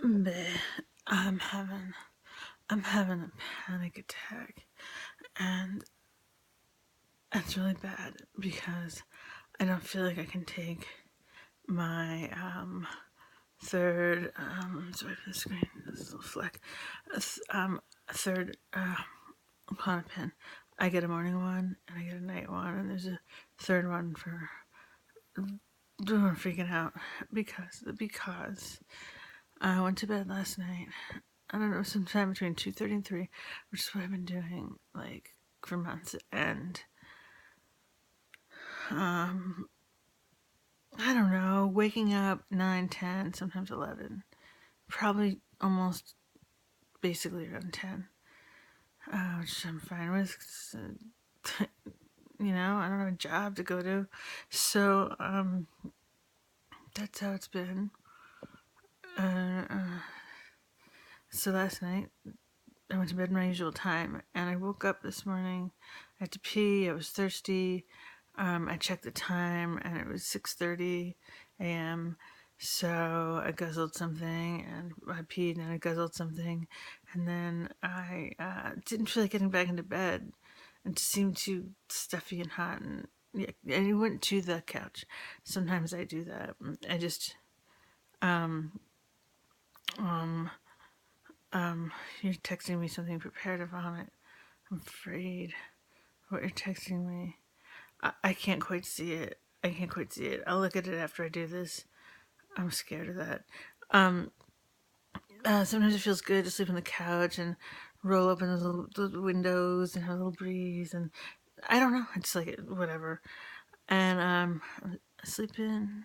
Bleh. I'm having I'm having a panic attack, and it's really bad because I don't feel like I can take my third sorry for the screen, this little fleck, a third Klonopin. I get a morning one and I get a night one, and there's a third one for doing freaking out because I went to bed last night. I don't know, sometime between 2:30 and 3, which is what I've been doing like for months. And I don't know, waking up 9, 10, sometimes 11, probably almost basically around 10, which I'm fine with. 'Cause, I don't have a job to go to, so that's how it's been. So last night I went to bed my usual time, and I woke up this morning. I had to pee. I was thirsty. I checked the time, and it was 6:30 a.m. So I guzzled something, and I peed, and I guzzled something, and then I didn't feel like getting back into bed. It seemed too stuffy and hot, and yeah, and I went to the couch. Sometimes I do that. I just you're texting me something. Prepare to vomit. I'm afraid what you're texting me. I can't quite see it. I can't quite see it. I'll look at it after I do this. I'm scared of that. Sometimes it feels good to sleep on the couch and roll open the windows and have a little breeze. And I don't know. It's like whatever. And sleeping,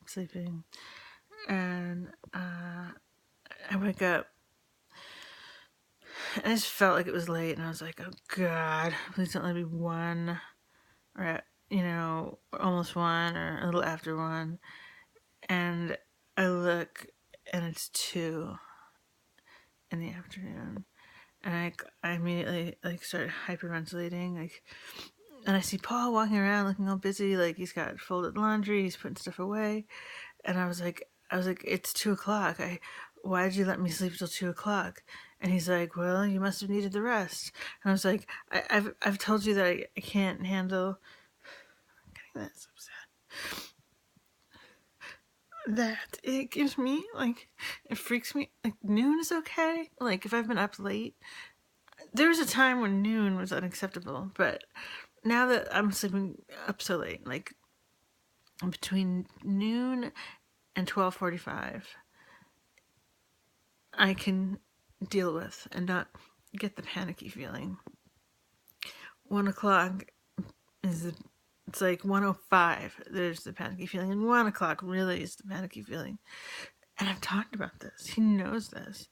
sleeping. And I wake up. And I just felt like it was late. And I was like, oh, God, please don't let me be one. Or almost one or a little after one, and I look and it's 2 in the afternoon, and I immediately like start hyperventilating, like, and I see Paul walking around looking all busy, like he's got folded laundry, he's putting stuff away, and I was like, it's 2 o'clock. Why did you let me sleep till 2 o'clock? And he's like, well, you must have needed the rest. And I was like, I've told you that I can't handle. I'm getting that so sad. That it gives me like, it freaks me, like noon is okay, like if I've been up late. There was a time when noon was unacceptable, but now that I'm sleeping up so late, like between noon and 12:45, I can deal with and not get the panicky feeling. 1 o'clock is it's like 1:05, there's the panicky feeling, and 1 o'clock really is the panicky feeling. And I've talked about this, he knows this.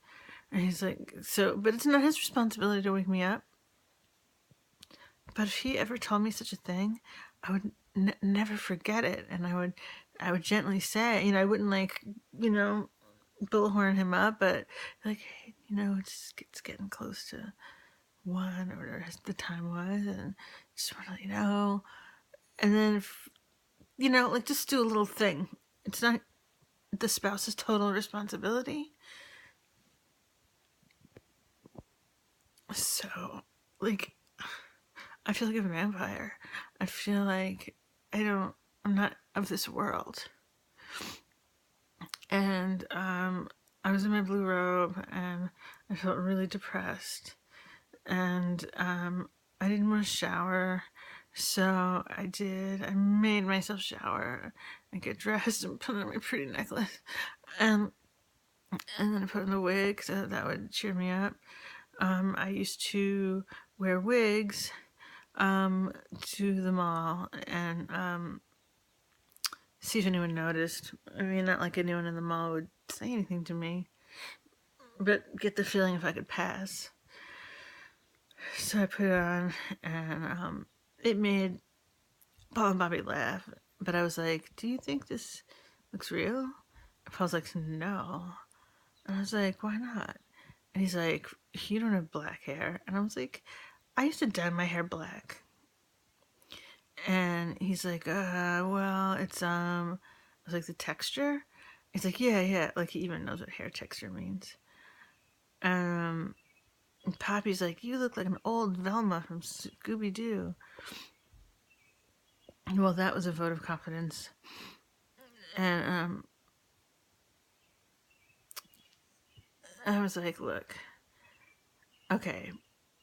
And he's like, so, but it's not his responsibility to wake me up. But if he ever told me such a thing, I would never forget it. And I would gently say, I wouldn't like, bullhorn him up, but like, hey, it's getting close to 1 or whatever the time was. And just want to let you know. And then, if, like just do a little thing. It's not the spouse's total responsibility. So, like, I feel like a vampire. I feel like I'm not of this world. And I was in my blue robe and I felt really depressed. And I didn't want to shower. So I did. I made myself shower and get dressed and put on my pretty necklace. And, and then I put on a wig so that would cheer me up. I used to wear wigs to the mall and see if anyone noticed. I mean, not like anyone in the mall would say anything to me, but get the feeling if I could pass. So I put it on, and it made Paul and Bobby laugh. But I was like, do you think this looks real? And Paul's like, no. And I was like, why not? And he's like, you don't have black hair. And I was like, I used to dye my hair black. And he's like, well, it's I was like, the texture. He's like, yeah, yeah. Like, he even knows what hair texture means. And Poppy's like, you look like an old Velma from Scooby-Doo. Well, that was a vote of confidence. And I was like, look, okay,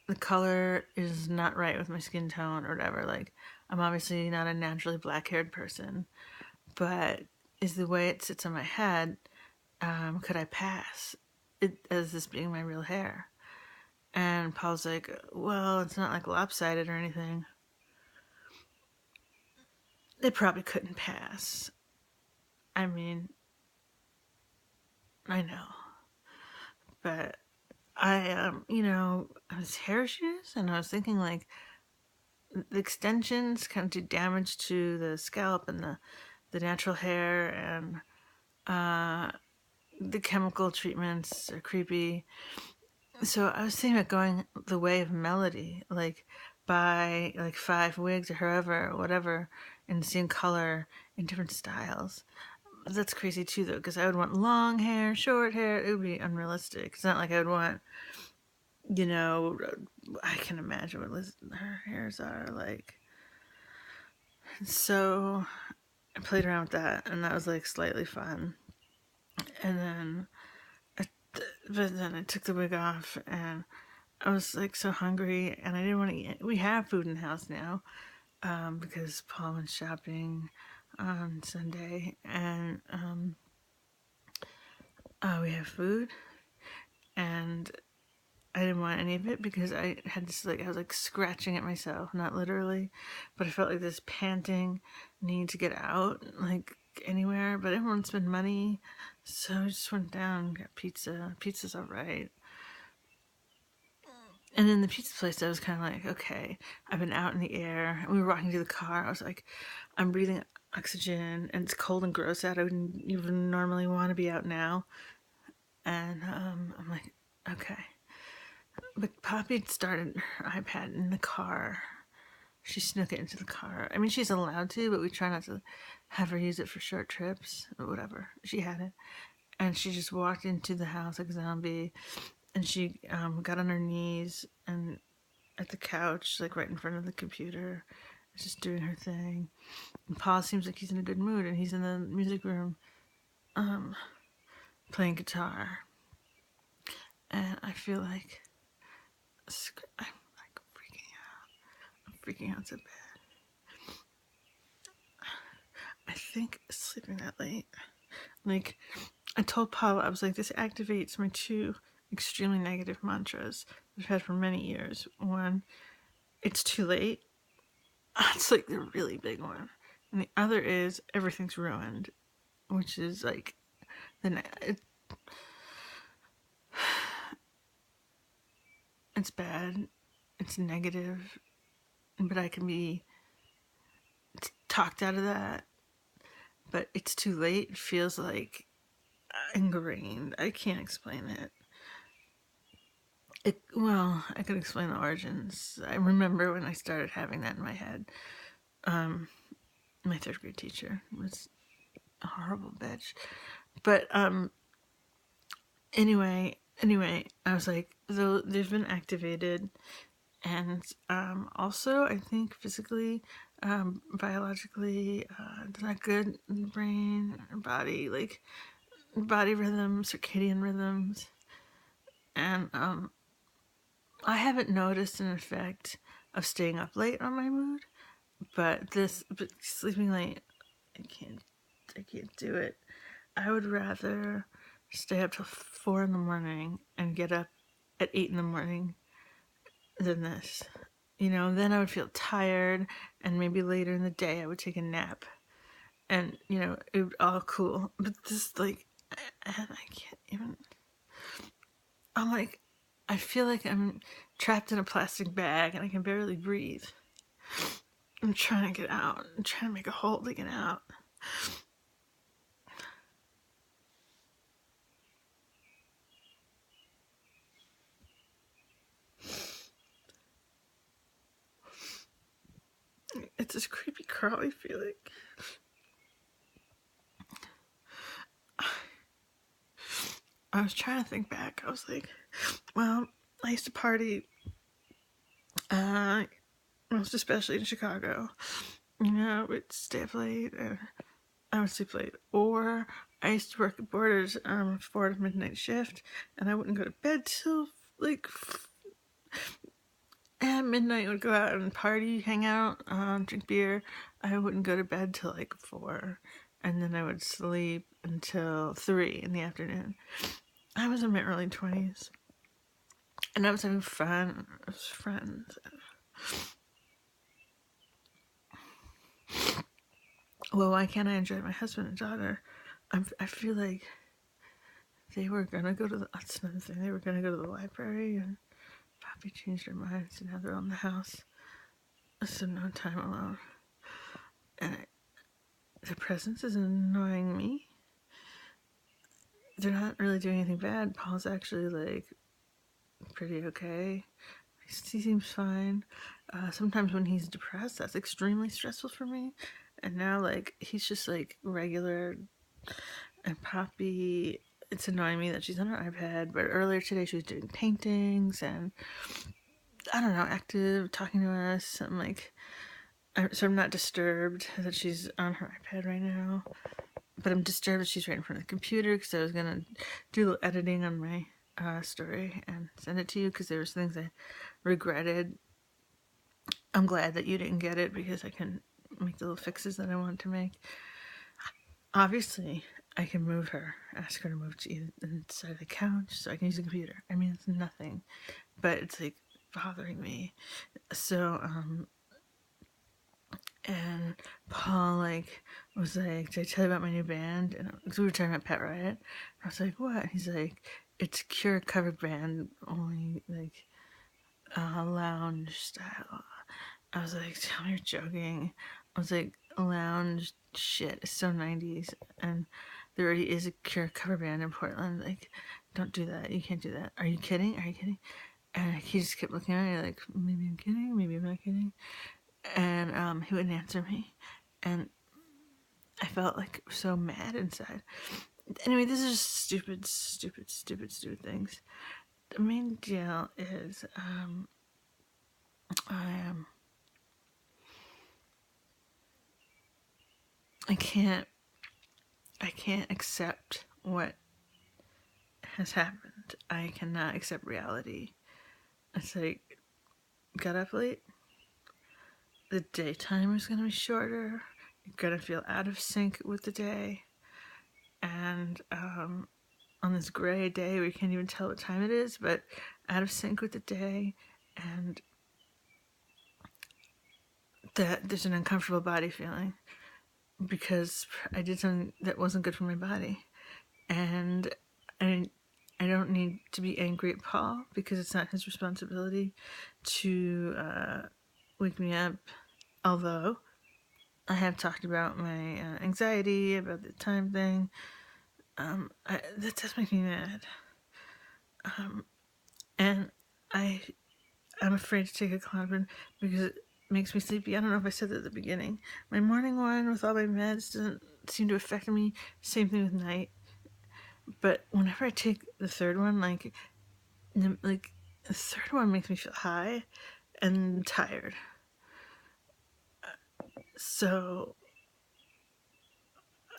the color is not right with my skin tone or whatever. Like, I'm obviously not a naturally black-haired person, but is the way it sits on my head, could I pass it as this being my real hair? And Paul's like, well, it's not like lopsided or anything. It probably couldn't pass. I mean, I know. But I was hair shoes, and I was thinking like the extensions kind of do damage to the scalp and the natural hair, and the chemical treatments are creepy. So I was thinking about going the way of Melody, like buy like 5 wigs or however, whatever, in the same color in different styles. That's crazy too, though, because I would want long hair, short hair. It would be unrealistic. It's not like I would want, you know, I can imagine what her hairs are like. So I played around with that, and that was like slightly fun. And then, but then I took the wig off, and I was like so hungry, and I didn't want to eat. We have food in the house now, because Paul went shopping on Sunday, and we have food, and I didn't want any of it because I had this I was like scratching at myself, not literally, but I felt like this panting need to get out, like anywhere, but I didn't want to spend money, so I just went down and got pizza. Pizza's alright. And in the pizza place, I was kind of like, okay, I've been out in the air. And we were walking to the car. I was like, I'm breathing oxygen, and it's cold and gross out. I wouldn't even normally want to be out now. And I'm like, okay. But Poppy had started her iPad in the car. She snuck it into the car. I mean, she's allowed to, but we try not to have her use it for short trips or whatever. She had it. And she just walked into the house like a zombie. And she got on her knees and at the couch, like right in front of the computer, just doing her thing. And Paul seems like he's in a good mood, and he's in the music room playing guitar. And I feel like I'm like freaking out. I'm freaking out so bad. I think sleeping that late. Like, I told Paul, I was like, this activates my 2 extremely negative mantras I've had for many years. One, it's too late. It's like the really big one. And the other is everything's ruined, which is like it's bad, it's negative, but I can be talked out of that. But it's too late. It feels like ingrained. I can't explain it. Well, I could explain the origins. I remember when I started having that in my head. My 3rd grade teacher was a horrible bitch. But anyway, I was like, though they've been activated, and also I think physically, biologically, it's not good in the brain or body, like body rhythms, circadian rhythms, and I haven't noticed an effect of staying up late on my mood, but sleeping late, I can't do it. I would rather stay up till 4 in the morning and get up at 8 in the morning than this. Then I would feel tired, and maybe later in the day I would take a nap, and it would all cool. But this, like, I can't even. I'm like, I feel like I'm trapped in a plastic bag and I can barely breathe. I'm trying to get out. I'm trying to make a hole to get out. It's this creepy crawly feeling. I was trying to think back. I was like, well, I used to party, most especially in Chicago. You know, we'd stay up late, and I would sleep late. Or I used to work at Borders, 4 to midnight shift, and I wouldn't go to bed till like at midnight. I would go out and party, hang out, drink beer. I wouldn't go to bed till like 4, and then I would sleep until 3 in the afternoon. I was in my early 20s, and I was having fun. I was friends. Well, why can't I enjoy my husband and daughter? I feel like they were gonna go to that's another thing. They were gonna go to the library, and Poppy changed her mind, so now they're on the house. So no time alone. And their presence is annoying me. They're not really doing anything bad. Paul's actually like pretty okay. He seems fine. Sometimes when he's depressed, that's extremely stressful for me. And now, like, he's just like regular. And Poppy, it's annoying me that she's on her iPad. But earlier today, she was doing paintings and I don't know, active, talking to us. I'm like, so I'm not disturbed that she's on her iPad right now. But I'm disturbed that she's right in front of the computer because I was gonna do a little editing on my story and send it to you because there was things I regretted. I'm glad that you didn't get it because I can make the little fixes that I want to make. Obviously, I can move her, ask her to move to either side of the couch so I can use the computer. I mean, it's nothing, but it's like bothering me. So, and Paul like was like, "Did I tell you about my new band?" And cause we were talking about Pet Riot. I was like, "What?" He's like, "It's Cure cover band, only like lounge style." I was like, "Tell me you're joking." I was like, "Lounge shit is so 90s, and there already is a Cure cover band in Portland. Like, don't do that. You can't do that. Are you kidding? Are you kidding?" And he just kept looking at me like, maybe I'm kidding, maybe I'm not kidding. And he wouldn't answer me. And I felt like so mad inside. Anyway, this is just stupid things. The main deal is I I can't accept what has happened. I cannot accept reality. It's like, got up late. The daytime is gonna be shorter. You're gonna feel out of sync with the day, and on this gray day where you can't even tell what time it is, but out of sync with the day, and that there's an uncomfortable body feeling because I did something that wasn't good for my body, and I don't need to be angry at Paul because it's not his responsibility to wake me up. Although I have talked about my anxiety about the time thing, that does make me mad, and I'm afraid to take a Klonopin because it makes me sleepy. I don't know if I said that at the beginning. My morning one with all my meds doesn't seem to affect me. Same thing with night. But whenever I take the third one, like the third one makes me feel high and tired. So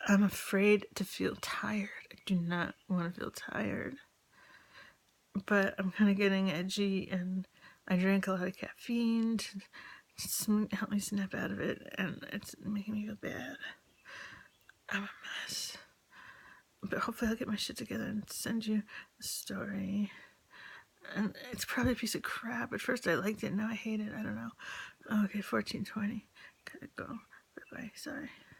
I'm afraid to feel tired. I do not want to feel tired. But I'm kind of getting edgy, and I drank a lot of caffeine to help me snap out of it, and it's making me feel bad. I'm a mess. But hopefully I'll get my shit together and send you a story. And it's probably a piece of crap. At first I liked it, now I hate it. I don't know. Okay, 14:20. Gotta go. Bye-bye. Sorry.